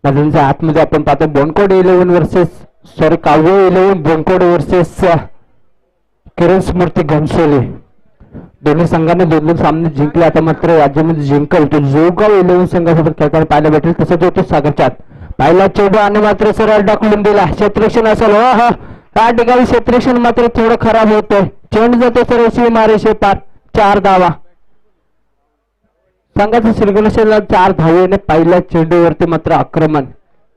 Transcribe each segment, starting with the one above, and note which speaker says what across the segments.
Speaker 1: मैदानाच्या आतमध्ये आपण पाहतो बोनकोड 11 वर्सेस काव्य 11 बोनकोड वर्सेस किरण स्मृती घनसोली. दोन्ही संघाने 2-2 सामने जिंकले. आता मात्र राज्यामध्ये जिंकल तो जोगाव 11 संघासोबत खेळताना पाहायला भेटेल. तसंच होतो सागरचांद. पहिला चेंडू आणि मात्र सरळ ढकलून दिला. क्षेत्ररक्षण असेल या ठिकाणी क्षेत्ररक्षण मात्र थोडं खराब होतोय. चेंडू जातो सरळ सीमारेषे पार. 4 धावा संघाचा श्रीगणेशला 4 धावेने पहिल्या चेंडूवरती मात्र आक्रमण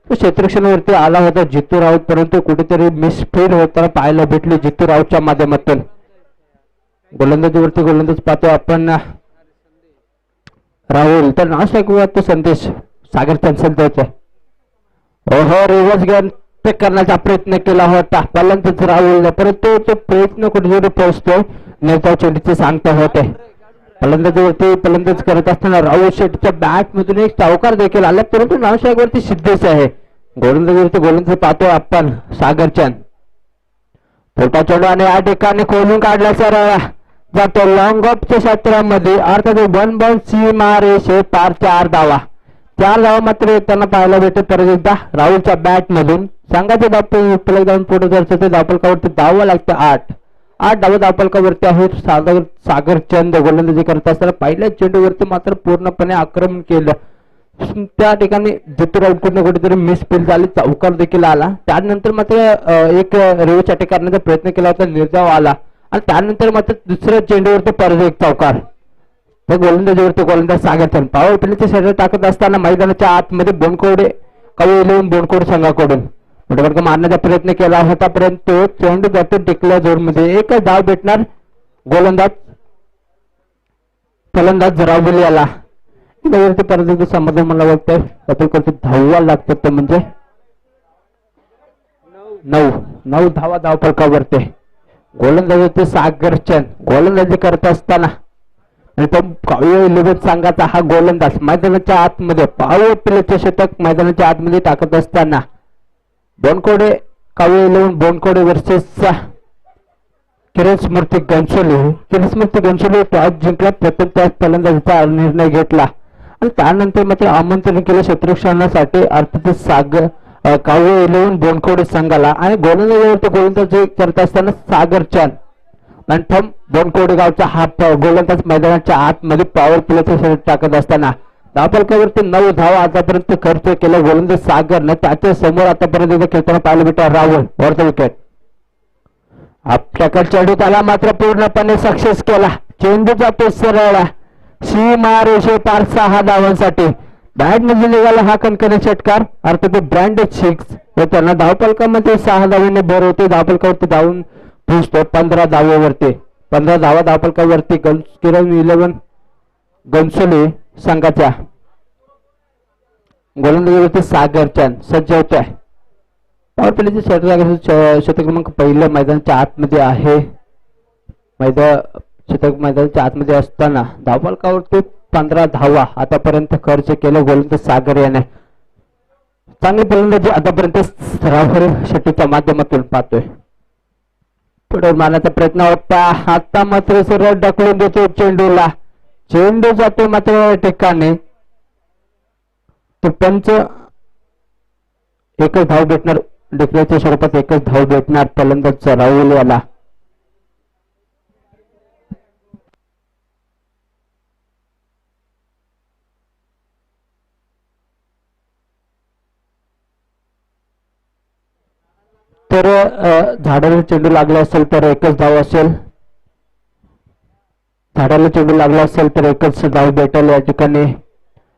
Speaker 1: क्षेत्ररक्षणावरती आला होता जितू राऊत, परंतु कुठेतरी मिसफीड होताना पाहायला भेटले जितू राऊतच्या माध्यमातून. गोलंदाजीवरती गोलंदाज पाहतो आपण राहुल. तर नाश ऐकूया संदेश सागरचांद संदेश. रिव्हर्स गेम करण्याचा प्रयत्न केला होता पहिल्यांदाच राहुल, परंतु तो प्रयत्न कुठेतरी पोहोचतो नेता चेंडूचे सांगता होते. फलंदाजीवरती फलंदाज करत असताना राहुल शेट्टीच्या बॅट मधून एक चौकार देखील आला, परंतु नावशागवरती सिद्धेश आहे. गोलंदाजीवरती गोलंदाज पाहतो आपण सागरचांद. छोटा चेंडू आणि या ठिकाणी खोलून काढला सरळ जातो लॉंग ऑफच्या क्षेत्रामध्ये. अर्थात 1 बाउंड सीमा रेषे पार. 4 धावा मात्र येताना पाहायला भेटत. परत एकदा राहुलच्या बॅट मधून संघाचे धावपल पुढे जायचं धावपलकावरती धावा लागतं 8 धावा धावपलकावरती आहे. सागरचंद गोलंदाजी करत असताना पहिल्या चेंडूवरती मात्र पूर्णपणे आक्रमण केलं. त्या ठिकाणी जितूराव कुठेतरी मिसफील्ड झाली. चौकार देखील आला. त्यानंतर मात्र एक रिव्हर्स अटॅक करण्याचा प्रयत्न केला होता, निर्धाव आला आणि त्यानंतर मात्र दुसऱ्या चेंडूवरती परत एक चौकार. तर गोलंदाजीवरती गोलंदाज सागरचंद पॉवर प्लेचे शरीर टाकत असताना मैदानाच्या आतमध्ये बोनकोडे कवी 11 बोनकोड संघाकडून मोठा मारण्याचा प्रयत्न केला होता, परंतु चेंडू जातो टिकल्या जोडमध्ये. एकच धाव भेटणार गोलंदाज फलंदाज राहुल याला. परत समाधान मला वाटतंय कपलकरती धावा लागतात, ते म्हणजे 9 धावा धावपलकावरती. गोलंदाजी सागरचंद गोलंदाजी करत असताना आणि तो काव्य 11 संघाचा हा गोलंदाज मैदानाच्या आतमध्ये पॉवर प्लेचे शतक मैदानाच्या आतमध्ये टाकत असताना बोनकोडे काव्य 11 बोनकोडे वर्सेस किरण स्मृती घनसोली टॉस जिंकला. प्रथम त्याच फलंदाजीचा निर्णय घेतला आणि त्यानंतर मात्र आमंत्रण केलं क्षेत्ररक्षणासाठी अर्थातच काव्य 11 बोनकोडे संघाला. आणि गोलंदाजीवरती गोलंदाजी करत असताना सागरचांद आणि बोनकोडे गावचा हा गोलंदाज मैदानाच्या आतमध्ये पॉवर प्लेचे शरीर टाकत असताना धावपलकावरती 9 धावा आतापर्यंत खर्च केला गोलंदाज सागरने. त्याच्या समोर आतापर्यंत खेळताना पाहायला भेटला राहुल वरचा विकेट. आपल्याकडे चेंडू त्याला मात्र पूर्णपणे सक्सेस केला. चेंडू जातो सरळ सीमा रेषे पार. 6 धावांसाठी बॅट मध्ये निघाला हा कणकणी षटकार अर्थात ब्रँडेड 6 व त्यांना धावपलकामध्ये 6 धावेने भर होते. धावपलकावरती धावून पोहोचतो 15 धावेवरती. 15 धावा धावपलकावरती किरण 11 घनसोली संघाच्या गोलंदाजीवरती सागरचंद सज्ज होत आहे. पॉवर प्लेचे शतक क्रमांक पहिलं मैदानाच्या आतमध्ये आहे. शतक मैदानाच्या आतमध्ये असताना धावपलकावरती 15 धावा आतापर्यंत खर्च केलं गोलंदाज सागर याने. चांगली फलंदाजी आतापर्यंत राहुल शेट्टीच्या माध्यमातून पाहतोय. पुढे मारण्याचा प्रयत्न होता. आता मात्र सरळ ढकलून देतो चेंडूला. चेंडू जातो मात्र ठिकाणी तो पंच एकच धाव भेटणार. डिक्लेअरच्या स्वरूपात एकच धाव भेटणार फलंदाज राहुल याला. तर झाडाला चेंडू लागला असेल तर एकच धाव असेल. झाडाला चेंडू लागला असेल तर एकच धाव भेटेल. या ठिकाणी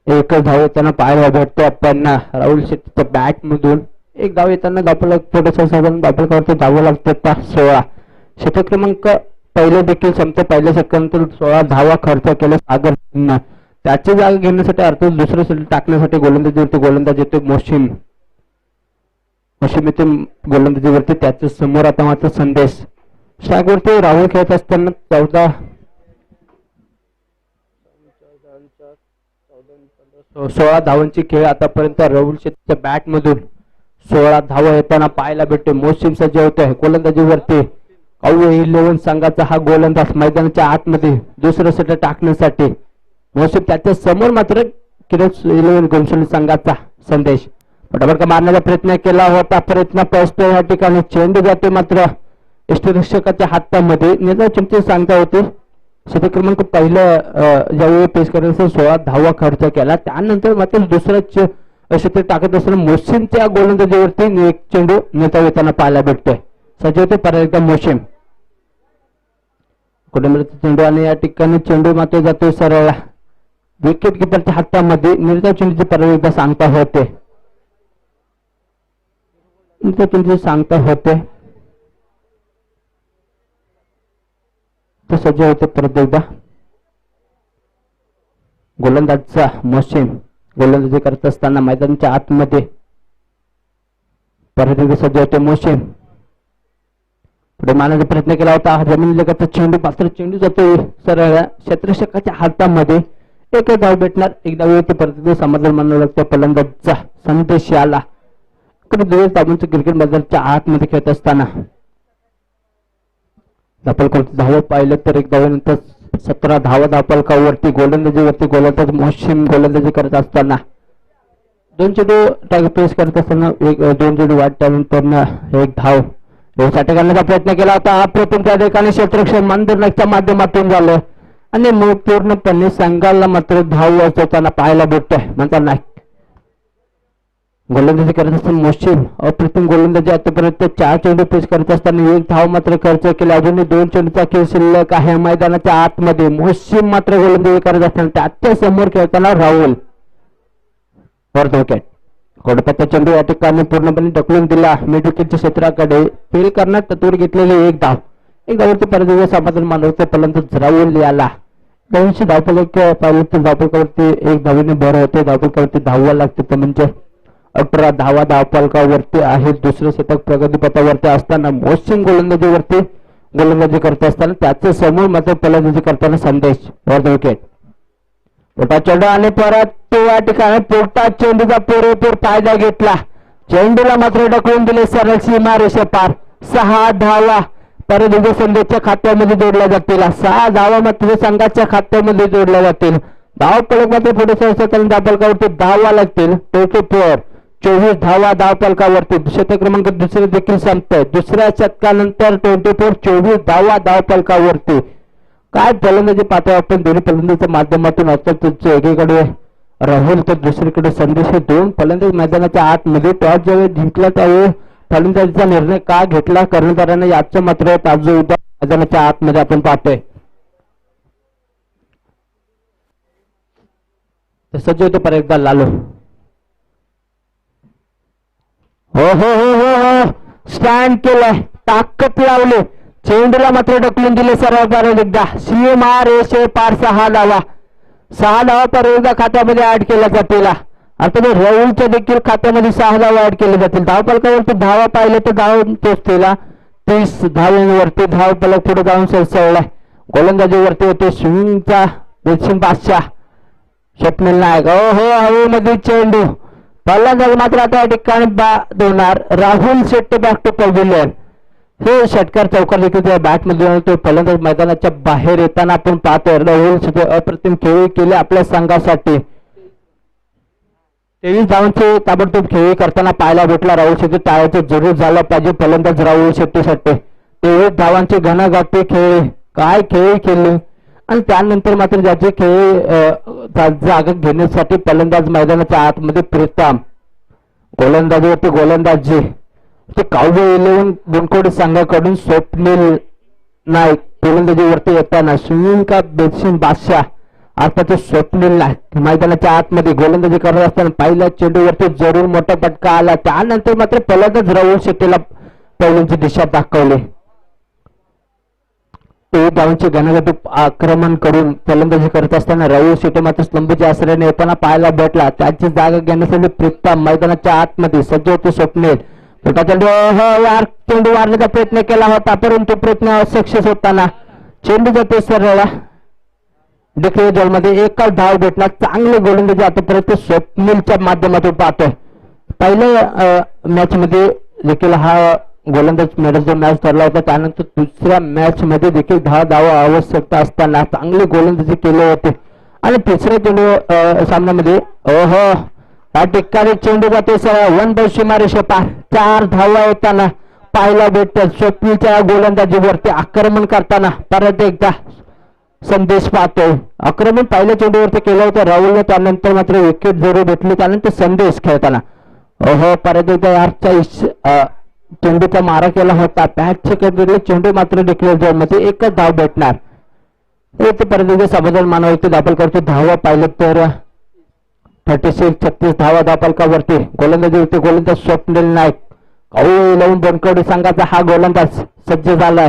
Speaker 1: एकच धाव येताना पाहायला भेटतो आपण राहुल शेट्टीच्या बॅट मधून. एक धाव येताना धावपलक थोडंसं साधारण धावपलकावरती धावा लागतात 16. शतक क्रमांक पहिले देखील संपते. पहिल्या षटकानंतर 16 धावा खर्च केला सागर. त्याची जागा घेण्यासाठी अर्थात दुसरं षटक टाकण्यासाठी गोलंदाजीवरती गोलंदाज येतो मोशिम येथे गोलंदाजीवरती. त्याच्या समोर आता मात्र संदेश शागवरती राहुल खेळत असताना 16 धावांची खेळ आतापर्यंत राहुल शेट्टीच्या बॅट मधून 16 धावा येताना पाहायला भेटते. मोशिम सज्ज होतोय गोलंदाजीवरती. काव्य 11 संघाचा हा गोलंदाज मैदानाच्या आतमध्ये दुसरं षटक टाकण्यासाठी मोहसिन त्याच्या समोर मात्र किंग्स 11 घोणसोली संघाचा संदेश फटाफट मारण्याचा प्रयत्न केला होता. प्रयत्न पोहोचतो या ठिकाणी चेंडू जाते मात्र यष्टीरक्षकाच्या हातामध्ये नेता चिमटे सांगता होते. शतक क्रमांक पहिलं ज्यावेळी पेश करायचं 16 धावा खर्च केला त्यानंतर मात्र दुसरं शतक टाकत असताना मोहसिनच्या गोलंदाजीवरती एक चेंडू नेता येताना पाहायला भेटतोय. सज्ज होते परत एकदा मोहसिन कुटुंबाचा चेंडू आणि या ठिकाणी चेंडू मात्र जातोय सरळ विकेट किपरच्या हातामध्ये. नेता चेंडूची परत एकदा सांगता होते सांगता होते सज्ज होते परत एकदा गोलंदाजचा मोहसिन गोलंदाजी करत असताना मैदानाच्या आतमध्ये परत एकदा सज्ज होते मोहसिन पुढे मारण्याचा प्रयत्न केला होता. जमीन लगतचा चेंडू पात्र चेंडू जातोय सरळ क्षेत्ररक्षकाच्या हातामध्ये. एक धाव भेटणार. एक धाव येते परत समाधान मानावं लागतं. फलंदाजचा संदेश आला. दिवस धावांचं क्रिकेट मैदानाच्या आतमध्ये खेळत असताना धाव पाहिलं तर एक धावेनंतर 17 धावा धावफलकावरती गोलंदाजीवरती गोलंदाज मोहसिन गोलंदाजी करत असताना 2 चेंडू पेश करत असताना 2 चेंडू वाट त्यानंतर एक धाव साठी करण्याचा प्रयत्न केला होता. अप्रतिम त्या ठिकाणी क्षेत्ररक्षण मंदिरच्या माध्यमातून झालं आणि मग पूर्णपणे संघाला मात्र धाव वाचवताना पाहायला भेटतोय. म्हणतात नाही गोलंदाजी करत असताना मोहसिन अप्रतिम गोलंदाजी आतापर्यंत 4 चेंडू पेश करत असताना एक धाव मात्र खर्च केला. अजूनही 2 चेंडूचा खेळ शिल्लक आहे मैदानाच्या आतमध्ये. मोहसिन मात्र गोलंदाजी करत असताना त्याच्या समोर खेळताना राहुल वर्ध विकेट कोडपाचा चेंडू या ठिकाणी पूर्णपणे ढकलून दिला मिड विकेटच्या क्षेत्राकडे. फेल करण्यात तत्वर घेतलेले एक धाववरती परत समाधान मानवते फलंदाज राहुल याला 200 धावफलक पाहिलं तर धावफलकावरती एक धावीने भर होते. धावफलकावरती धावा लागते तर म्हणजे 18 धावा धावफलकावरती आहे. दुसरं शतक प्रगतीपथावरती असताना मोहसिन गोलंदाजी करत असताना त्याच्या समोर मात्र फलंदाजी करताना संदेश वर्ध विकेट पोटा चेंडू आणि परत तो या ठिकाणी पोटा चेंडूचा पुरेपूर फायदा घेतला. चेंडूला मात्र ढकलून दिले सरळ सीमा रेषे पार. 6 धावा परत संदेशच्या खात्यामध्ये जोडल्या जातील. 6 धावा मात्र संघाच्या खात्यामध्ये जोडल्या जातील. धावफलक मात्र पुढे सरसकट धावफलकावरती धावा लागतील. 24 धावा धावफलकावरती शतक क्रमांक दुसरे देखील संपतोय. दुसऱ्या शतकानंतर 24 धावा धावफलकावरती. काय फलंदाजी पाहतो आपण दोन्ही फलंदाजीच्या माध्यमातून असतात. एकीकडे राहुल तर दुसरीकडे संदेश हे 2 फलंदाज मैदानाच्या आतमध्ये टॉस ज्यावेळी जिंकला त्यावेळी फलंदाजीचा निर्णय का घेतला कर्णधाराने याचं मात्र ताजं उदाहरण मैदानाच्या आतमध्ये आपण पाहतोय. सज्ज होते परत एकदा लालू हो हो हो हो हो स्टँड केलाय ताकद लावले. चेंडूला मात्र ढकलून दिले सरळ परत एकदा सीमा रेषे पार 6 धावा परत एकदा खात्यामध्ये ऍड केल्या जातील. आता राहुलच्या देखील खात्यामध्ये 6 धावा ऍड केल्या जातील. धावफलकावरती धावा पाहिले तर धाव पोचतेला 30 धावांवरती धावफलक पुढे जाऊन सरसवलाय. गोलंदाजीवरती होते स्विंगचा दक्षिण बादशाह स्वप्नील नायक. हो हवेमध्ये चेंडू फलंदाज मात्र आता या ठिकाणी बाद होणार. Rahul Shetty back to pavilion. हे षटकार चौकार देखील बॅटमध्ये तो फलंदाज मैदानाच्या बाहेर येताना आपण पाहतोय. राहुल अप्रतिम खेळी केले आपल्या संघासाठी. 23 धावांचे ताबडतोब खेळी करताना पाहायला भेटला. राहुल शेट्टी टाळायचं जरूर झालं पाहिजे फलंदाज राहुल शेट्टीसाठी. 23 धावांचे घनघाती खेळी काय खेळी खेळले आणि त्यानंतर मात्र ज्याचे खेळ जागा घेण्यासाठी फलंदाज मैदानाच्या आतमध्ये प्रीतम गोलंदाजीवरती गोलंदाजी ते काव्य 11 बुनकोड संघाकडून स्वप्नील नाईक गोलंदाजीवरती येताना स्विंग का दक्षिण बादशाह अर्थात स्वप्नील नाईक मैदानाच्या आतमध्ये गोलंदाजी करत असताना पहिल्या चेंडूवरती जरूर मोठा फटका आला. त्यानंतर मात्र फलंदाज राहुल शेट्टीला पहिल्यांची दिशा दाखवली. धावांचे घनघाती आक्रमण करून फलंदाजी करत असताना राहुल शेट्टी मात्र स्तंभीच्या आश्रयाने येताना पाहायला भेटला. त्याची जागा घेण्यासाठी प्रीतम मैदानाच्या आतमध्ये सज्ज होते स्वप्नील. छोटा चेंडू मारण्याचा प्रयत्न केला होता परंतु प्रयत्न असक्सेस होताना चेंडू जाते सरळ डिक्लेअर झोनमध्ये. एकच धाव भेटला. चांगले गोलंदाजी आतापर्यंत स्वप्नीलच्या माध्यमातून पाहतोय. पहिल्या मॅच मध्ये देखील हा गोलंदाज मॅच ठरला होता. त्यानंतर दुसऱ्या मॅच मध्ये देखील 10 धावा आवश्यकता असताना चांगले गोलंदाजी केले होते आणि तिसऱ्या चेंडू सामन्यामध्ये ओहो या ठिकाणी चेंडू जाते सर वन सीमारे शेपा 4 धावा येताना पाहायला भेटतात. स्वप्नीच्या गोलंदाजीवरती आक्रमण करताना परत एकदा संदेश पाहतोय. आक्रमण पहिल्या चेंडूवरती केलं होतं राहुलने, त्यानंतर मात्र विकेट जरूर भेटली, त्यानंतर संदेश खेळताना ओहो परत एकदा यारचा चेंडूचा मारा केला होता. बॅटचे केलेले चेंडू मात्र डिक्लेअर झोन मध्ये एकच धाव भेटणार. ते परत एकदा समाधान मानवते दाखल करतो. धावा पाहिलं तर 36 धावा दापलकावरती गोलंदाजी होते. गोलंदाज स्वप्नील नाईक लावून बनकवडी संघाचा हा गोलंदाज सज्ज झालाय.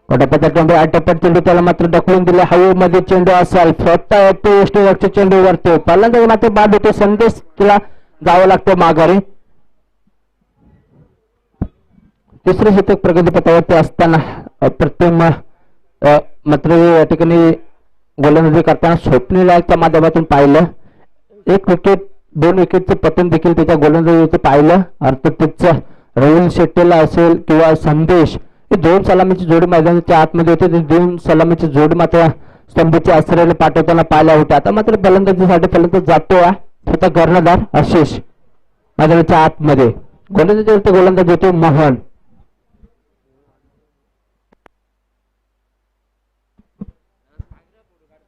Speaker 1: कोटाप्याचा चेंडू अटपट चेंडू त्याला मात्र ढकलून दिले. हवेमध्ये चेंडू असेल स्वतः येतो यष्टीरक्षा चेंडूवरती पहिल्यांदा मात्र बाद होते. संदेश तिला जावं लागतं माघारी. तिसरे शतक प्रगतीपथावरती असताना अप्रतिम मात्र या ठिकाणी गोलंदाजी करताना स्वप्नील नाईकच्या माध्यमातून पाहिलं. 1 विकेट 2 विकेटचं पतन देखील त्याच्या गोलंदाजीचं पाहिलं. अर्थातच राहुल शेट्टीला असेल किंवा संदेश हे 2 सलामीची जोडी मैदानाच्या आतमध्ये होते. ते 2 सलामीची जोडी मात्र स्तंभीच्या आश्रयाला पाठवताना पाहिल्या होत्या. आता मात्र फलंदाजीसाठी फलंदाज जातो स्वतः कर्णधार आशिष मैदानाच्या आतमध्ये. गोलंदाजीवरती गोलंदाज होतो मोहन.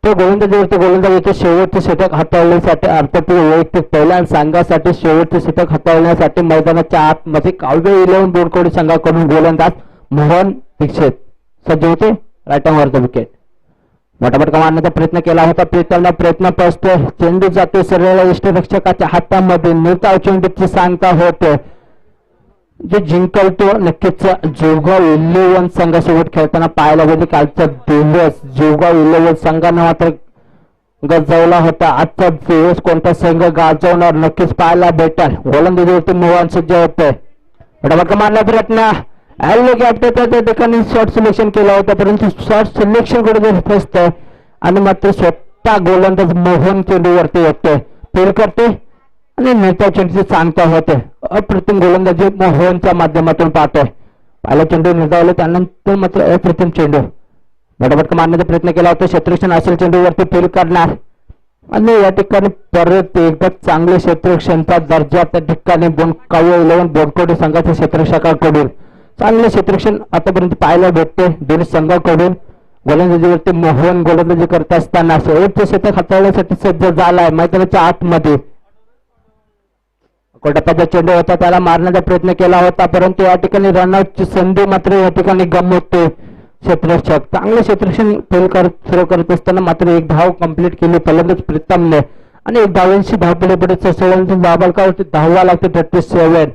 Speaker 1: तो गोलंदाजीवरती गोलंदाज येतो शेवटचे षटक हाताळण्यासाठी अर्थात वैयक्तिक पहिल्या संघासाठी शेवटचे षटक हाताळण्यासाठी मैदानाच्या आतमध्ये काव्य 11 बोडकोडी संघाकडून गोलंदाज मोहन दीक्षित सज्ज होते. रायटांवरचा विकेट मोठा फटका मारण्याचा प्रयत्न केला होता. प्रयत्न पसतो. चेंडू जातो सरळ यष्टीरक्षकाच्या हातामध्ये. निर्धाव चेंडूची सांगता होते. जे जिंकल तो नक्कीच जोगाव 11 संघासोबत खेळताना पाहायला गेले. कालचा दिवस जोगाव 11 संघाने मात्र गजवला होता. आजचा दिवस कोणता संघ गाजवणार नक्कीच पाहायला भेटेल. गोलंदाजीवरती मोहन सज्ज होते. फटका मारला प्रयत्न त्या ठिकाणी शॉर्ट सिलेक्शन केला होता, परंतु शॉर्ट सिलेक्शन कडे फसतंय आणि मात्र स्वतः गोलंदाज मोहन चेंडूवरती येतोय. फेल करते आणि नेता चेंडूची सांगता होते. अप्रतिम गोलंदाजी मोहनच्या माध्यमातून पाहतोय. पहिला चेंडू निर्धावला त्यानंतर मात्र अप्रतिम चेंडू फटका मारण्याचा प्रयत्न केला होता. क्षेत्ररक्षण असेल चेंडूवरती फेल करणार आणि या ठिकाणी परत एकदा चांगले क्षेत्ररक्षणचा दर्जा त्या ठिकाणी काव्य 11 बोडकोडी संघाच्या क्षेत्ररक्षकाकडून चांगले क्षेत्ररक्षण आतापर्यंत पाहायला भेटते. दोन्ही संघाकडून गोलंदाजीवरती मोहन गोलंदाजी करत असताना शेवटचे षटक हाताळण्यासाठी सज्ज झालाय. मैदानाच्या आतमध्ये कोटाप्याचा चेंडू होता, त्याला मारण्याचा प्रयत्न केला होता, परंतु या ठिकाणी रनआउटची संधी मात्र या ठिकाणी गमवते क्षेत्ररक्षक. चांगले क्षेत्ररक्षण सुरू करत असताना मात्र 1 धाव कंप्लीट केली फलंदाज प्रीतमने आणि 1 धावांशी धावपडे धावबालकावरती धावा लागते 37.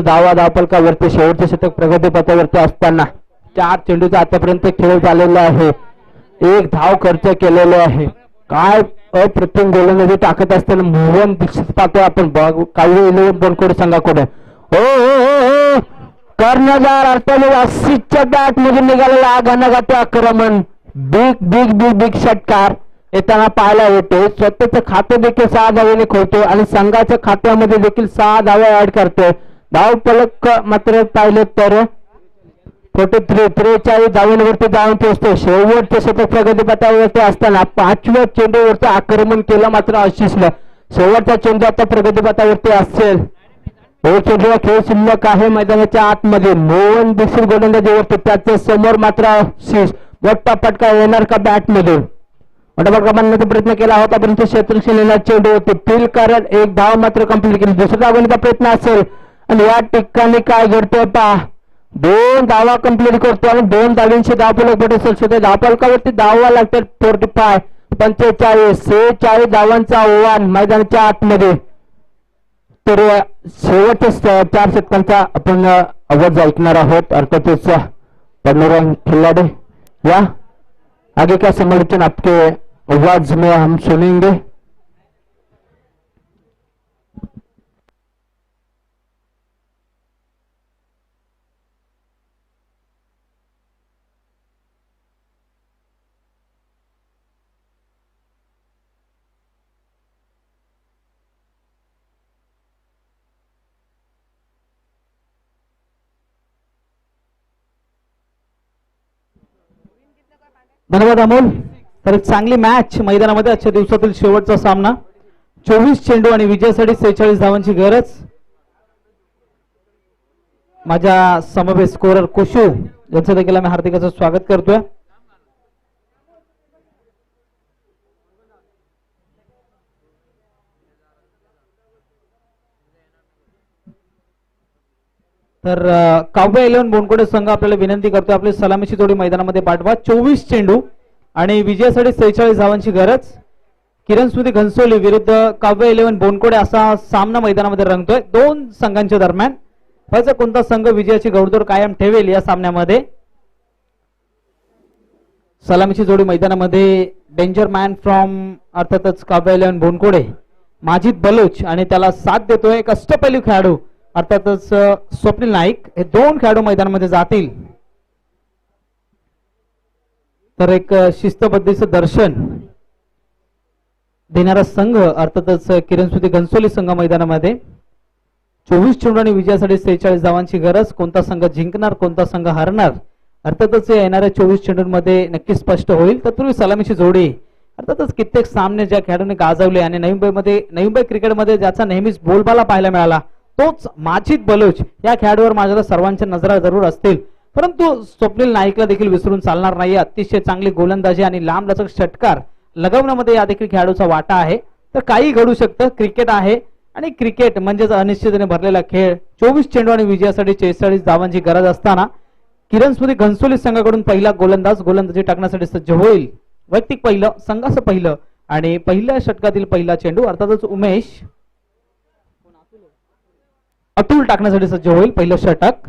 Speaker 1: धावा धावपलकावरती शेवटचे षटक प्रगतीपथावरती असताना 4 चेंडूचा आतापर्यंत खेळ झालेला आहे. 1 धाव खर्च केलेले आहे. काय अप्रतिम गोलंदाजी टाकत असताना मोहन दीक्षित पाहतोय आपण काव्य 11 बोडकोडी संघाकडे. हो हो हो कर्णधार अर्थात आशिषच्या बॅट मधून निघालेला आघानाघाती आक्रमण. बिग बिग बिग बिग षटकार येताना पाहायला येते. स्वतःचं खातं देखील 6 धावेने खोलतो आणि संघाच्या खात्यामध्ये देखील 6 धावे ऍड करतोय. धाव फलक मात्र पाहिले तर 43 धावांवरती जाऊन पोहोचतो. शेवटचे षटक प्रगतीपथावरती असताना 5व्या चेंडूवरचं आक्रमण केलं मात्र आशिषला. शेवटचा चेंडू आता प्रगतीपथावरती असेल. चेंडूला खेळ शिल्लक आहे मैदानाच्या आतमध्ये. मोहन दीक्षित गोलंदाजीवरती त्याच्या समोर मात्र आशिष. मोठा फटका येणार का बॅटमधून? मोठा फटका मारण्याचा प्रयत्न केला होता, परंतु क्षेत्ररक्षण येणार चेंडू होते. फील कारण 1 धाव मात्र कंप्लीट केली. दुसऱ्या धावण्याचा प्रयत्न असेल आणि या ठिकाणी काय घडतोय पहा. 2 धावा कंप्लीट करतो आणि 2 धावांशी धावफलक पडत धावफलकावरती धावा लागतात 45 46 धावांचा आव्हान मैदानाच्या आतमध्ये. तर शेवटच्या 4 षटकांचा आपण आवाज ऐकणार आहोत. अर्थातच पन्नूरंग खिलाडी या आगे का समालोचन आपके आवाज में हम सुनेंगे. धन्यवाद अमोल.
Speaker 2: तर एक चांगली मॅच मैदानामध्ये आजच्या दिवसातील शेवटचा सामना 24 चेंडू आणि विजयासाठी 46 धावांची गरज. माझ्या समवेत स्कोरर कुशू यांचं देखील आम्ही हार्दिक असं स्वागत करतोय. तर काव्य 11 बोनकोडे संघ आपल्याला विनंती करतोय आपली सलामीची जोडी मैदानामध्ये पाठवा. 24 चेंडू आणि विजयासाठी 46 धावांची गरज. किरण स्मृती घनसोली विरुद्ध काव्य 11 बोनकोडे असा सामना मैदानामध्ये रंगतोय दोन संघांच्या दरम्यान. पाहिजे कोणता संघ विजयाची घोडदौड कायम ठेवेल या सामन्यामध्ये. सलामीची जोडी मैदानामध्ये डेंजर मॅन फ्रॉम अर्थातच काव्य 11 बोनकोडे माजिद बलूच आणि त्याला साथ देतोय एक अष्टपैलू खेळाडू अर्थातच स्वप्नील नाईक. हे दोन खेळाडू मैदानामध्ये जातील. तर एक शिस्तबद्धतेचं दर्शन देणारा संघ अर्थातच किरण स्मृती घनसोली संघ मैदानामध्ये. 24 चेंडू आणि विजयासाठी 46 धावांची गरज. कोणता संघ जिंकणार कोणता संघ हरणार अर्थातच येणाऱ्या 24 चेंडूंमध्ये नक्की स्पष्ट होईल. तत्पूर्वी सलामीची जोडी अर्थातच कित्येक सामने ज्या खेळाडूंनी गाजवले आणि नवी मुंबई क्रिकेटमध्ये ज्याचा नेहमीच बोलबाला पाहायला मिळाला तोच माजिद बलूच. या खेळाडूवर माझ्या सर्वांच्या नजरा जरूर असतील परंतु स्वप्नील नाईकला देखील विसरून चालणार नाही. अतिशय चांगली गोलंदाजी आणि लांबलचक षटकार लगवण्यामध्ये या देखील खेळाडूचा वाटा आहे. तर काही घडू शकतं. क्रिकेट आहे आणि क्रिकेट म्हणजेच अनिश्चिततेने भरलेला खेळ. 24 चेंडू आणि विजयासाठी 46 धावांची गरज असताना किरण स्मृती घनसोली संघाकडून पहिला गोलंदाजी टाकण्यासाठी सज्ज होईल. वैयक्तिक पहिलं संघाचं पहिलं आणि पहिल्या षटकातील पहिला चेंडू अर्थातच उमेश अतुल टाकण्यासाठी सज्ज होईल पहिलं षटक.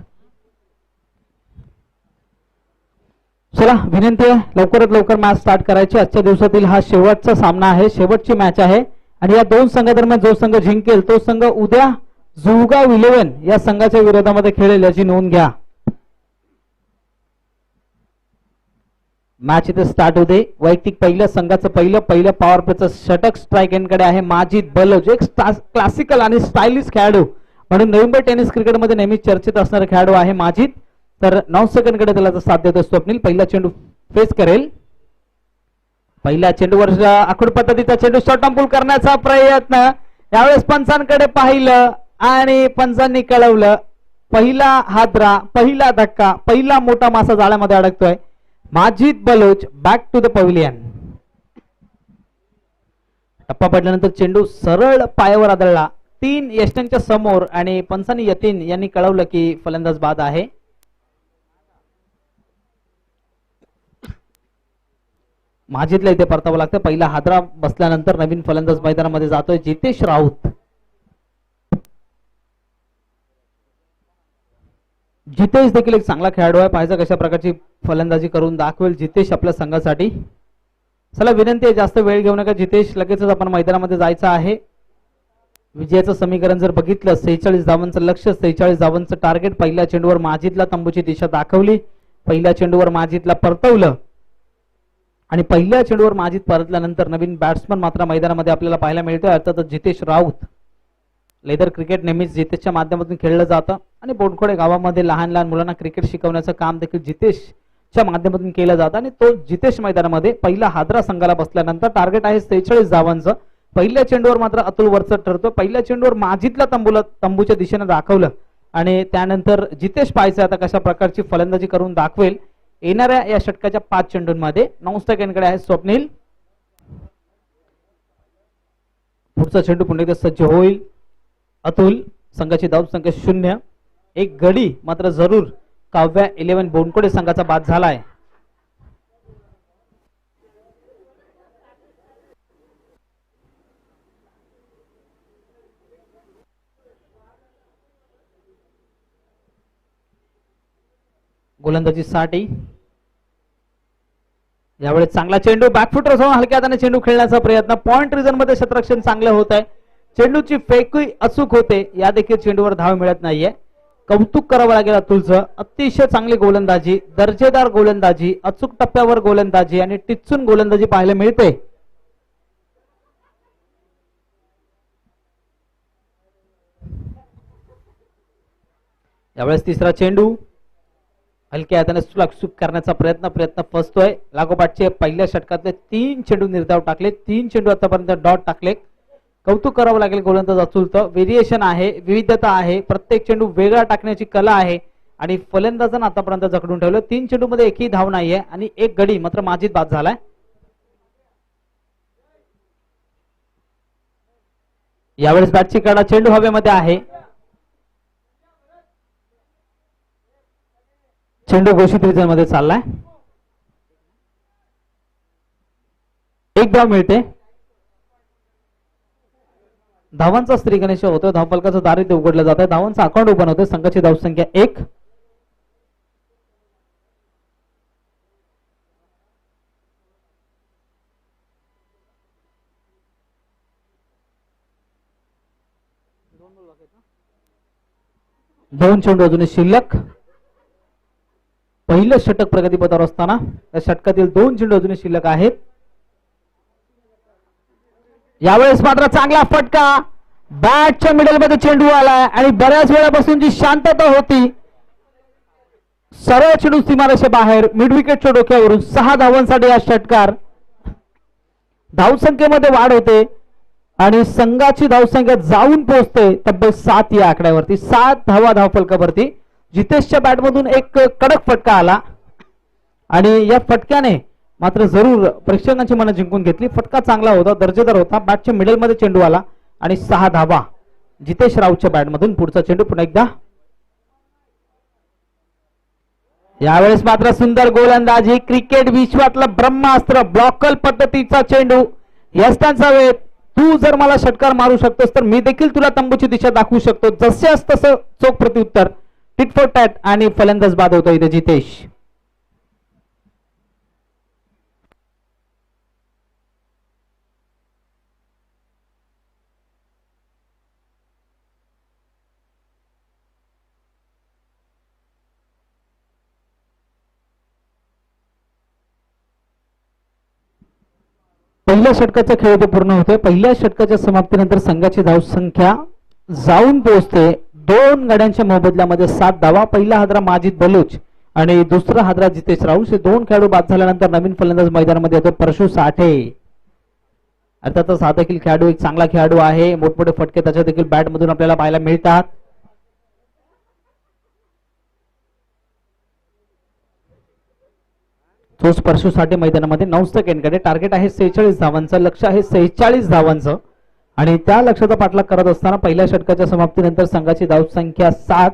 Speaker 2: चला विनंती आहे लवकरात लवकर मॅच स्टार्ट करायची. आजच्या दिवसातील हा शेवटचा सामना आहे शेवटची मॅच आहे आणि या दोन संघादरम्यान जो संघ जिंकेल तो संघ उद्या जुळगाव 11 या संघाच्या विरोधामध्ये खेळेल याची नोंद घ्या. मॅच इथे स्टार्ट होते. वैयक्तिक पहिल्या संघाचं पहिलं पॉवर प्लेचं षटक स्ट्राईक एंडकडे आहे माजिद बलोच. एक क्लासिकल आणि स्टायलिश खेळाडू म्हणून नवी मुंबई टेनिस क्रिकेटमध्ये नेहमी चर्चेत असणारा खेळाडू आहे माजिद. तर 9 सेकंडकडे त्याला साथ देतो स्वप्नील. पहिला चेंडू फेस करेल. पहिल्या चेंडूवर आखूड पद्धतीचा चेंडू शॉर्ट पुल करण्याचा प्रयत्न. यावेळेस पंचांकडे पाहिलं आणि पंचांनी कळवलं पहिला हादरा पहिला धक्का पहिला मोठा मासा जाळ्यामध्ये अडकतोय. Majid Baloch back to the pavilion. टप्पा पडल्यानंतर चेंडू सरळ पायावर आदळला 3 यष्टांच्या समोर आणि पंचांनी यतीन यांनी कळवलं की फलंदाज बाद आहे. माजिदला इथे परतावं लागतं. पहिला हादरा बसल्यानंतर नवीन फलंदाज मैदानामध्ये जातोय जितेश राऊत. जितेश देखील एक चांगला खेळाडू आहे. पाहिजे कशा प्रकारची फलंदाजी करून दाखवेल जितेश आपल्या संघासाठी. चला विनंती आहे जास्त वेळ घेऊ नका. जितेश लगेचच आपण मैदानामध्ये जायचं आहे. विजयाचं समीकरण जर बघितलं 46 धावांचं लक्ष 46 धावांचं टार्गेट. पहिल्या चेंडूवर माजिदला तंबूची दिशा दाखवली. पहिल्या चेंडूवर माजिदला परतवलं आणि पहिल्या चेंडूवर माजिद परतल्यानंतर नवीन बॅट्समन मात्र मैदानामध्ये आपल्याला पाहायला मिळतोय अर्थातच जितेश राऊत. लेदर क्रिकेट नेहमीच जितेशच्या माध्यमातून खेळलं जातं आणि बोडखोडे गावामध्ये लहान लहान मुलांना क्रिकेट शिकवण्याचं काम देखील जितेशच्या माध्यमातून केलं जातं आणि तो जितेश मैदानामध्ये पहिला हादरा संघाला बसल्यानंतर टार्गेट आहे 46 धावांचं. पहिल्या चेंडूवर मात्र अतुल वरचढ ठरतो. पहिल्या चेंडूवर माजिदला तंबूच्या दिशेने दाखवलं आणि त्यानंतर जितेश पाहायचं आता कशा प्रकारची फलंदाजी करून दाखवेल येणाऱ्या या षटकाच्या 5 चेंडूंमध्ये. 9 सेकंडकडे आहे स्वप्नील. पुढचा चेंडू पुन्हा एकदा सज्ज होईल अतुल. संघाची धाव संख्या 0. एक गडी मात्र जरूर काव्या 11 बोनकोडे संघाचा बाद झालाय. गोलंदाजीसाठी यावेळेस चांगला चेंडू बॅकफुटर जाऊन हलक्या हाताने चेंडू खेळण्याचा प्रयत्न. पॉइंट रिजन मध्ये क्षेत्ररक्षण चांगलं होत आहे. चेंडूची फेकही अचूक होते. या देखील चेंडूवर धाव मिळत नाहीये. कौतुक करावं लागेल अतुलचं. अतिशय चांगली गोलंदाजी दर्जेदार गोलंदाजी अचूक टप्प्यावर गोलंदाजी आणि टिच्चून गोलंदाजी पाहायला मिळते. यावेळेस तिसरा चेंडू हलक्या हाताने सुलक्षुप करण्याचा प्रयत्न फसतोय. लागोपाठचे पहिल्या षटकातले 3 चेंडू निर्धाव टाकले, 3 चेंडू आतापर्यंत डॉट टाकले. कौतुक करावं लागेल गोलंदाज अचूलचं. व्हेरिएशन आहे, विविधता आहे, प्रत्येक चेंडू वेगळा टाकण्याची कला आहे आणि फलंदाजांना आतापर्यंत जखडून ठेवलं. 3 चेंडू मध्ये एकही धाव नाहीये आणि एक गडी मात्र माजीद बाद झालाय. यावेळेस बॅटची कडा चेंडू हवेमध्ये आहे. चेंडू घोषित रिझन मध्ये चाललाय. एक धाव मिळते. धावांचा स्त्रीगणेश होतोय. धावफलकाचं दारिद्र्य उघडलं जात आहे. धावांचा अकाउंट ओपन होतोय. संघाची धावसंख्या 1. दोन चेंडू अजूनही शिल्लक. पहिलं षटक प्रगतीपथावर असताना त्या षटकातील 2 चेंडू अजूनही शिल्लक आहेत. यावेळेस मात्र चांगला फटका. बॅटच्या मिडल मध्ये चेंडू आलाय आणि बऱ्याच वेळापासून जी शांतता होती, सरळ चेंडू सीमारेषे बाहेर मिड विकेटच्या डोक्यावरून 6 धावांसाठी हा षटकार. धावसंख्येमध्ये वाढ होते आणि संघाची धावसंख्या जाऊन पोहोचते तब्बल 7 या आकड्यावरती. 7 धावा धावफलकावरती. जितेशच्या बॅटमधून एक कडक फटका आला आणि या फटक्याने मात्र जरूर प्रेक्षकांची मनं जिंकून घेतली. फटका चांगला होता, दर्जेदार होता. बॅटच्या मिडल मध्ये चेंडू आला आणि 6 धावा जितेश राऊतच्या बॅटमधून. पुढचा चेंडू पुन्हा एकदा. यावेळेस मात्र सुंदर गोलंदाजी. क्रिकेट विश्वातला ब्रह्मास्त्र, ब्लॉकल पद्धतीचा चेंडू. यस्टांचा वेळ. तू जर मला षटकार मारू शकतोस तर मी देखील तुला तंबूची दिशा दाखवू शकतो. जसेच तसं चोख प्रत्युत्तर. टिट फॉर टॅट आणि फलंदाज बाद होतो इथे जितेश. पहिल्या षटकाचा खेळ ते पूर्ण होते. पहिल्या षटकाच्या समाप्तीनंतर संघाची धावसंख्या जाऊन पोहोचते 2 गड्यांच्या मोबदल्यामध्ये 7 धावा. पहिला हादरा माजिद बलूच आणि दुसरा हादरा जितेश राऊत. हे 2 खेळाडू बाद झाल्यानंतर नवीन फलंदाज मैदानामध्ये येतो परशु साठे. अर्थातच हा देखील खेळाडू एक चांगला खेळाडू आहे. मोठमोठे फटके त्याच्या देखील बॅट मधून आपल्याला पाहायला मिळतात. तोच परशु साठे मैदानामध्ये 9 सेकंडकडे. टार्गेट आहे 46 धावांचं. लक्ष आहे 46 धावांचं आणि त्या लक्ष्याचा पाठलाग करत असताना पहिल्या षटकाच्या समाप्तीनंतर संघाची धावसंख्या 7.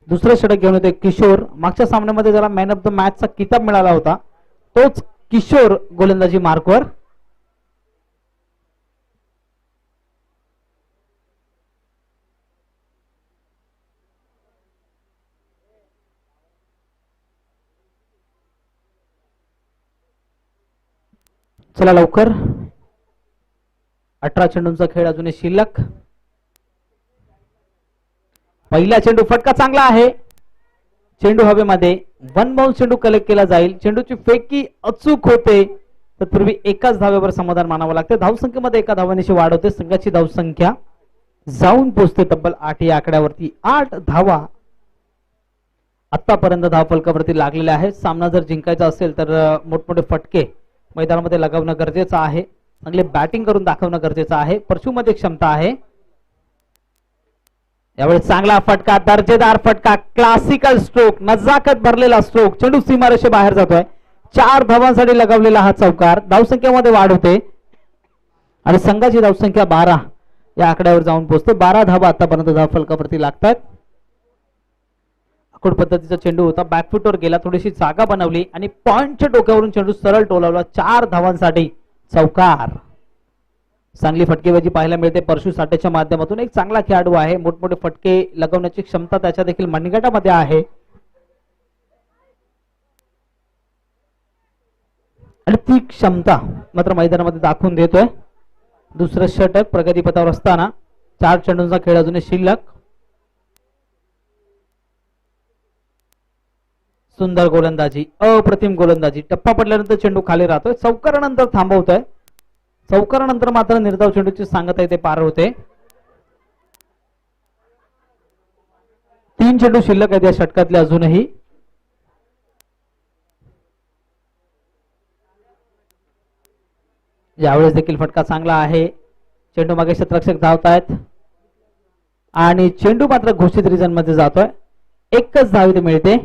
Speaker 2: दुसरं षटक घेऊन येते किशोर. मागच्या सामन्यामध्ये ज्याला मॅन ऑफ द मॅचचा किताब मिळाला होता तोच किशोर गोलंदाजी मार्कवर. चला लवकर. 18 चेंडूंचा खेळ अजूनही शिल्लक. पहिला चेंडू फटका चांगला आहे. चेंडू हवेमध्ये. 1 बाउंड चेंडू कलेक्ट केला जाईल. चेंडूची फेकी अचूक होते. तत्पूर्वी एकाच धावेवर समाधान मानावं लागते. धावसंख्येमध्ये एका धावांची वाढ होते. संघाची धावसंख्या जाऊन पोहोचते तब्बल 8 या आकड्यावरती. 8 धावा आतापर्यंत धावफलकावरती लागलेल्या आहेत. सामना जर जिंकायचा असेल तर मोठमोठे फटके मैदानामध्ये लगावणं गरजेचं आहे. चांगले बॅटिंग करून दाखवणं गरजेचं आहे. परशुमध्ये क्षमता आहे. यावेळी चांगला फटका, दर्जेदार फटका, क्लासिकल स्ट्रोक, नजाकत भरलेला स्ट्रोक. चेंडू सीमारेषे बाहेर जातोय. 4 धावांसाठी लगावलेला हा चौकार. धावसंख्येमध्ये वाढ होते आणि संघाची धावसंख्या 12 या आकड्यावर जाऊन पोहोचते. 12 धावा आतापर्यंत धावफलकावरती लागतात. आखूड पद्धतीचा चेंडू होता. बॅकफुटवर गेला, थोडीशी जागा बनवली आणि पॉइंटच्या डोक्यावरून चेंडू सरळ टोलावला. 4 धावांसाठी चौकार. चांगली फटकेबाजी पाहायला मिळते परशु साठेच्या माध्यमातून. एक चांगला खेळाडू आहे. मोठमोठे फटके लगवण्याची क्षमता त्याच्या देखील मनगटामध्ये आहे आणि ती क्षमता मात्र मैदानामध्ये दाखवून देतोय. दुसरं षटक प्रगतीपथावर असताना 4 चेंडूंचा खेळ अजूनही शिल्लक. सुंदर गोलंदाजी, अप्रतिम गोलंदाजी. टप्पा पडल्यानंतर चेंडू खाली राहतोय. चौकारानंतर थांबवतोय. चौकारानंतर मात्र निर्धाव चेंडूची सांगता इथे पार होते. 3 चेंडू शिल्लक आहेत या षटकातले अजूनही. यावेळेस देखील फटका चांगला आहे. चेंडू मागे क्षेत्ररक्षक धावतायत आणि चेंडू मात्र घोषित रिजन मध्ये जातोय. एकच धाव इथे मिळते.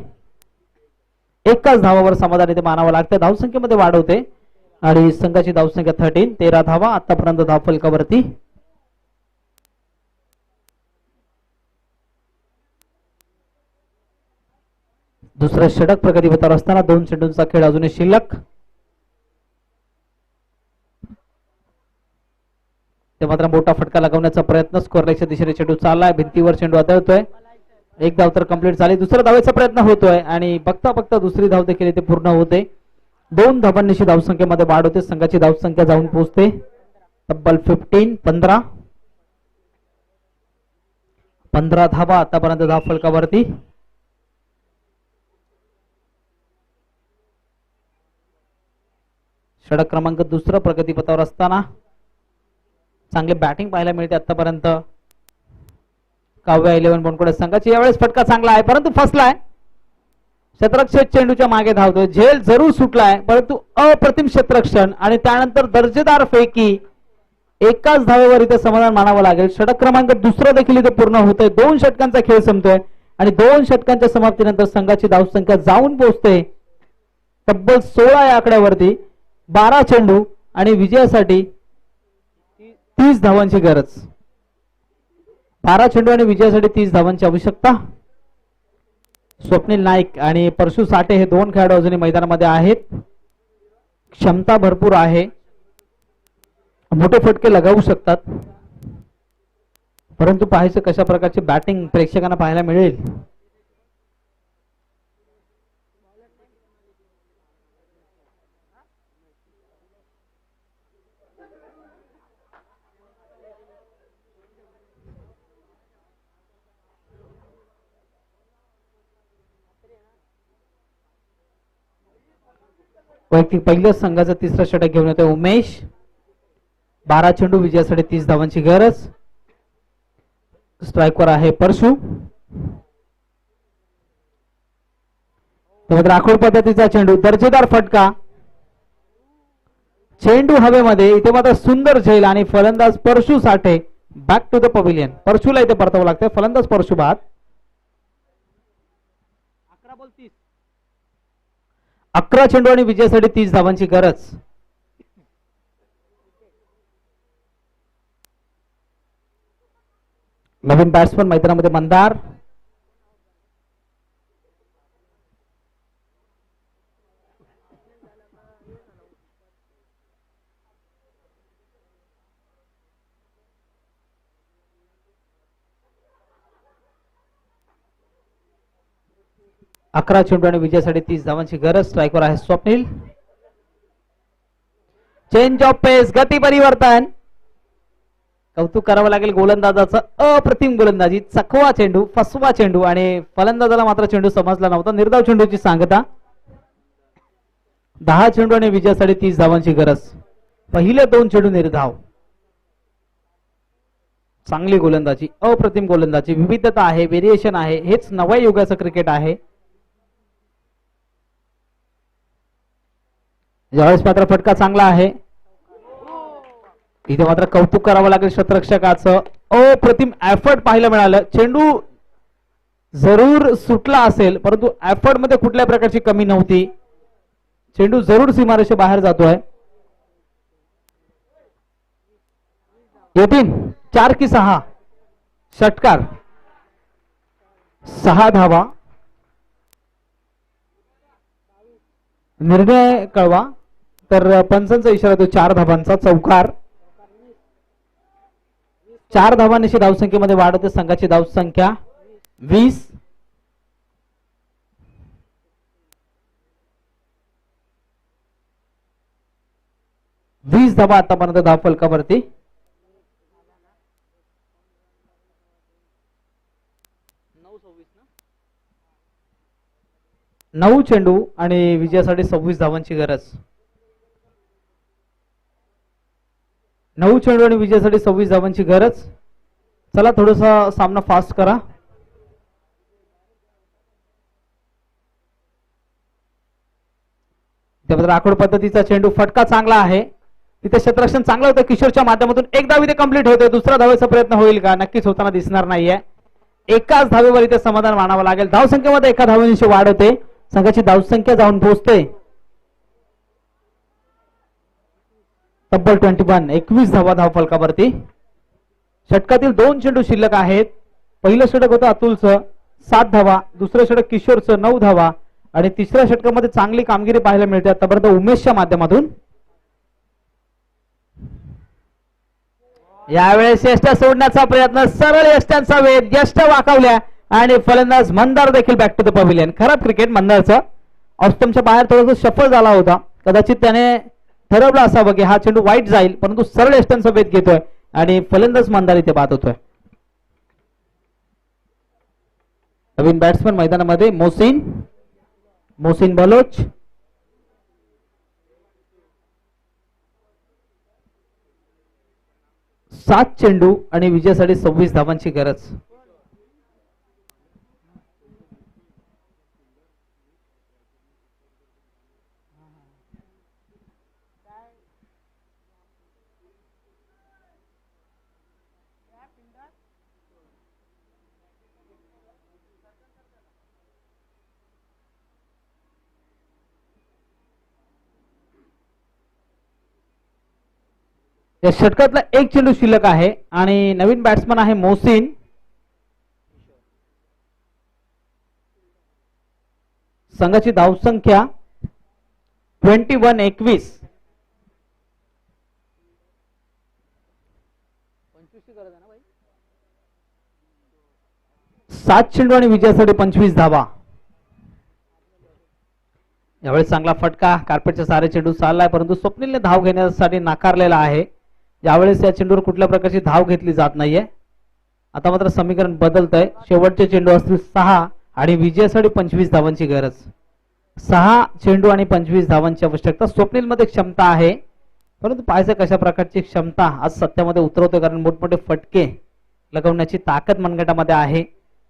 Speaker 2: एकाच धावावर समाधान इथे मानावं लागतं. धावसंख्येमध्ये वाढ होते आणि संघाची धावसंख्या 13 धावा आतापर्यंत धाव फलकावरती. दुसरं षटक प्रगतीपथावर असताना 2 चेंडूंचा खेळ अजूनही शिल्लक. ते मात्र मोठा फटका लगवण्याचा प्रयत्न, स्कोअरच्या दिशेने चेंडू चाललाय, भिंतीवर चेंडू आदळतोय. एक धाव तर कंप्लीट झाली. दुसऱ्या धावेचा प्रयत्न होतोय आणि बघता बघता दुसरी धाव देखील इथे पूर्ण होते. 2 धावांनिशी धावसंख्येमध्ये वाढ होते. संघाची धावसंख्या जाऊन पोहोचते तब्बल 15 धावा आतापर्यंत धाव फलकावरती. षटक क्रमांक दुसरं प्रगतीपथावर असताना चांगली बॅटिंग पाहायला मिळते आतापर्यंत काव्या 11 बनकोडे संघाची. यावेळेस फटका चांगला आहे परंतु फसलाय. क्षेत्ररक्षक चेंडूच्या मागे धावतोय. झेल जरूर सुटलाय परंतु अप्रतिम क्षेत्ररक्षण आणि त्यानंतर दर्जेदार फेकी. एकाच धावेवर इथे समाधान मानावं लागेल. षटक क्रमांक दुसरं देखील इथे पूर्ण होतोय. 2 षटकांचा खेळ संपतोय आणि 2 षटकांच्या समाप्तीनंतर संघाची धावसंख्या जाऊन पोहोचते तब्बल 16 या आकड्यावरती. 12 चेंडू आणि विजयासाठी 30 धावांची गरज. 12 चेंडू आणि विजयासाठी 30 धावांची आवश्यकता. स्वप्नील नाईक आणि परशु साठे हे 2 खेळाडू अजूनही मैदानामध्ये आहेत. क्षमता भरपूर आहे, मोठे फटके लगावू शकतात, परंतु पाहायचं कशा प्रकारची बॅटिंग प्रेक्षकांना पाहायला मिळेल. वैयक्तिक पहिल्याच संघाचा तिसरा षटक घेऊन येतोय उमेश. 12 चेंडू विजयासाठी 30 धावांची गरज. स्ट्राईकवर आहे परशु. राखोड पद्धतीचा चेंडू, दर्जेदार फटका. चेंडू हवेमध्ये. इथे मात्र सुंदर झेल आणि फलंदाज परशु साठे बॅक टू द पवेलियन. परशुला इथे परतावं लागतंय. फलंदाज परशु बाद. 11 चेंडू आणि विजयासाठी 30 धावांची गरज. नवीन बॅट्समन मैदानामध्ये मंदार. अकरा चेंडू आणि विजयासाठी 30 धावांची गरज. स्ट्राईकवर आहे स्वप्नील. चेंज ऑफ पेस, गती परिवर्तन. कौतुक करावं लागेल गोलंदाजाचं. अप्रतिम गोलंदाजी. चकवा चेंडू, फसवा चेंडू आणि फलंदाजाला मात्र चेंडू समजला नव्हता. निर्धाव चेंडूची सांगता. 10 चेंडू आणि विजयासाठी 30 धावांची गरज. पहिले 2 चेंडू निर्धाव. चांगली गोलंदाजी, अप्रतिम गोलंदाजी. विविधता आहे, व्हेरिएशन आहे. हेच नव्या युगाचं क्रिकेट आहे. ज्यावेळेस मात्र फटका चांगला आहे. इथे मात्र कौतुक करावं लागेल क्षेत्ररक्षकाचं. अप्रतिम एफर्ट पाहायला मिळालं. चेंडू जरूर सुटला असेल परंतु एफर्ट मध्ये कुठल्या प्रकारची कमी नव्हती. चेंडू जरूर सीमारेषे बाहेर जातोय. येतील 4 की 6 षटकार. 6 धावा. निर्णय कळवा तर पंचांचा इशारा तो 4 धावांचा. चौकार. 4 धावांनिशी धावसंख्येमध्ये वाढ होते. संघाची धावसंख्या 20. धावा आतापर्यंत धाव फलकावरती. 9 चेंडू आणि विजयासाठी 26 धावांची गरज. 9 चेंडू आणि विजयासाठी 26 धावांची गरज. चला थोडासा सामना फास्ट करा. त्यामध्ये राखोड पद्धतीचा चेंडू, फटका चांगला आहे. तिथे क्षेत्ररक्षण चांगलं होतं किशोरच्या माध्यमातून. एक धाव इथे कंप्लीट होते. दुसरा धावेचा प्रयत्न होईल का? नक्कीच होताना दिसणार नाहीये. एकाच धावेवर इथे समाधान मानावं लागेल. धावसंख्येमध्ये एका धावेची वाढ होते. संघाची धावसंख्या जाऊन पोहोचते तब्बल 21 धावा धाव फलकावरती. षटकातील 2 चेंडू शिल्लक आहेत. पहिलं षटक होतं अतुलचं 7 धावा, दुसरं षटक किशोरचं 9 धावा आणि तिसऱ्या षटकामध्ये चांगली कामगिरी पाहायला मिळते आतापर्यंत उमेशच्या माध्यमातून. यावेळेस यष्ट्या सोडण्याचा प्रयत्न, सरळ यष्ट्यांचा वेध, यष्ट्या वाकावल्या आणि फलंदाज मंदार देखील बॅक टू द पव्हिलियन. खराब क्रिकेट मंदारचं. ऑस्टमच्या बाहेर थोडंसं शफल झाला होता. कदाचित त्याने ठरवलं असावं की हा चेंडू वाईट जाईल, परंतु सरळ यष्ट्यांचा वेध घेतोय आणि फलंदाज मंदार इथे बाद होतोय. नवीन बॅट्समन मैदानामध्ये मोहसिन बलोच. सात चेंडू आणि विजयासाठी 26 धावांची गरज. या षटकातला एक चेंडू शिल्लक आहे आणि नवीन बॅट्समन आहे मोहसिन. संघाची धावसंख्या 21-21. 7 चेंडू आणि विजयासाठी 25 धावा. यावेळी चांगला फटका, कार्पेटचे सारे चेंडू चाललाय, परंतु स्वप्नीलने धाव घेण्यासाठी नाकारलेला आहे. यावेळेस या चेंडूवर कुठल्या प्रकारची धाव घेतली जात नाहीये. आता मात्र समीकरण बदलतंय. शेवटचे चेंडू असतील 6 आणि विजयासाठी 25 धावांची गरज. 6 चेंडू आणि 25 धावांची आवश्यकता. स्वप्नील मध्ये क्षमता आहे, परंतु पाहायचं कशा प्रकारची क्षमता आज सत्यामध्ये उतरवतोय, कारण मोठमोठे फटके लगवण्याची ताकद मनगटामध्ये आहे.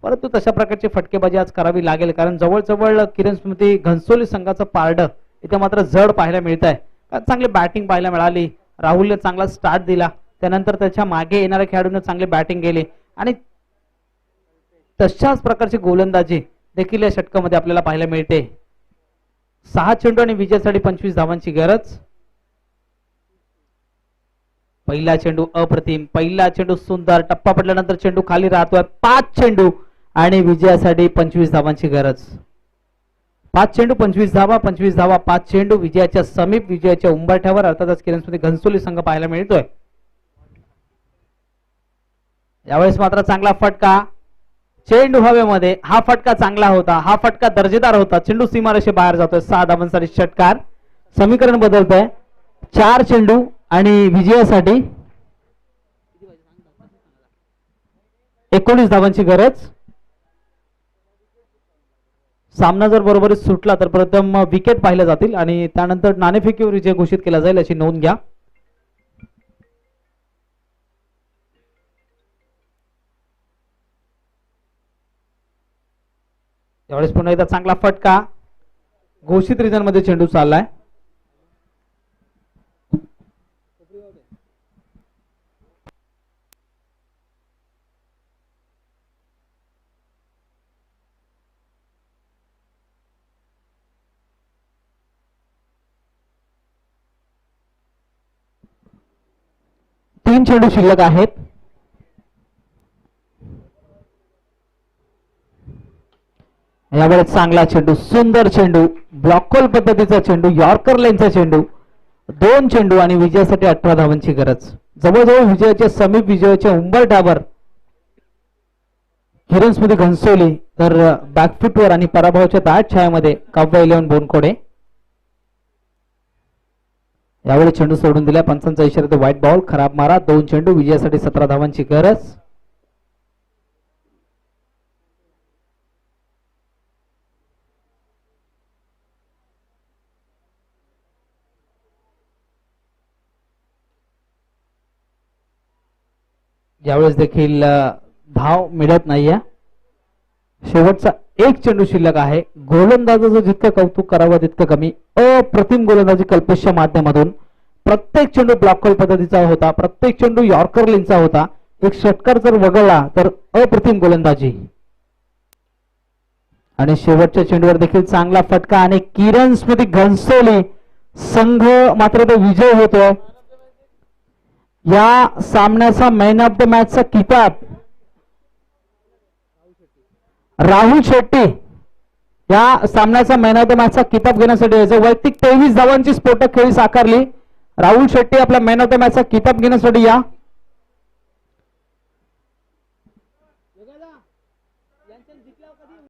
Speaker 2: परंतु तशा प्रकारची फटकेबाजी आज करावी लागेल, कारण जवळजवळ किरण स्मृती घनसोली संघाचं पारड इथे मात्र जड पाहायला मिळत आहे. चांगली बॅटिंग पाहायला मिळाली. राहुलने चांगला स्टार्ट दिला, त्यानंतर त्याच्या मागे येणाऱ्या खेळाडूंनी चांगली बॅटिंग केली आणि तशाच प्रकारची गोलंदाजी देखील या षटकामध्ये आपल्याला पाहायला मिळते. 6 चेंडू आणि विजयासाठी 25 धावांची गरज. पहिला चेंडू अप्रतिम, पहिला चेंडू सुंदर, टप्पा पडल्यानंतर चेंडू खाली राहतोय. 5 चेंडू आणि विजयासाठी 25 धावांची गरज. 5 चेंडू 25 धावा, 25 धावा 5 चेंडू, विजयाच्या समीप, विजयाच्या उंबरठ्यावर. अर्थातच किरण स्मृती घनसोली संघ पाहायला मिळतोय. यावेळेस मात्र चांगला फटका, चेंडू हवेमध्ये. हा फटका चांगला होता, हा फटका दर्जेदार होता. चेंडू सीमारेषे बाहेर जातोय. 6 धावांसाठी षटकार. समीकरण बदलतंय. 4 चेंडू आणि विजयासाठी 19 धावांची गरज. सामना जर बरोबरीत सुटला तर प्रथम विकेट पाहिल्या जातील आणि त्यानंतर नाणेफेकीवर विजय घोषित केला जाईल, याची नोंद घ्या. यावेळेस पुन्हा एकदा चांगला फटका, घोषित रिजन मध्ये चेंडू चाललाय. तीन चेंडू शिल्लक आहेत. यावेळेस चांगला चेंडू, सुंदर चेंडू, ब्लॉकहोल पद्धतीचा चेंडू, यॉर्कर लाईनचा चेंडू. 2 चेंडू आणि विजयासाठी 18 धावांची गरज. जवळजवळ विजयाच्या समीप, विजयाच्या उंबरठ्यावर किरण स्मृती घनसोली, तर बॅकफुटवर आणि पराभवाच्या दाट छायामध्ये काव्य 11 बोनकोडे. यावेळी चेंडू सोडून दिला. पंचांचा इशारा, व्हाईट बॉल, खराब मारा. 2 चेंडू, विजयासाठी 17 धावांची गरज. यावेळेस देखील धाव मिळत नाहीये. शेवटचा एक चेंडू शिल्लक आहे. गोलंदाजाचं जितकं कौतुक करावं तितकं कमी. अप्रतिम गोलंदाजी कल्पेशच्या माध्यमातून प्रत्येक चेंडू ब्लॉक कॉल पद्धतीचा होता, प्रत्येक चेंडू यॉर्कर लेनचा होता. एक षटकार जर वगळला तर अप्रतिम गोलंदाजी. आणि शेवटच्या चेंडूवर देखील चांगला फटका आणि किरण स्मृती घनसोली संघ मात्र तो विजय होतोय. या सामन्याचा मॅन ऑफ द मॅचचा किताब राहुल शेट्टी या सामन्याचा मॅन ऑफ द मॅचचा किताब घेण्यासाठी वैयक्तिक 23 धावांची स्फोटक खेळी साकारली. राहुल शेट्टी आपला मॅन ऑफ द मॅचचा किताब घेण्यासाठी या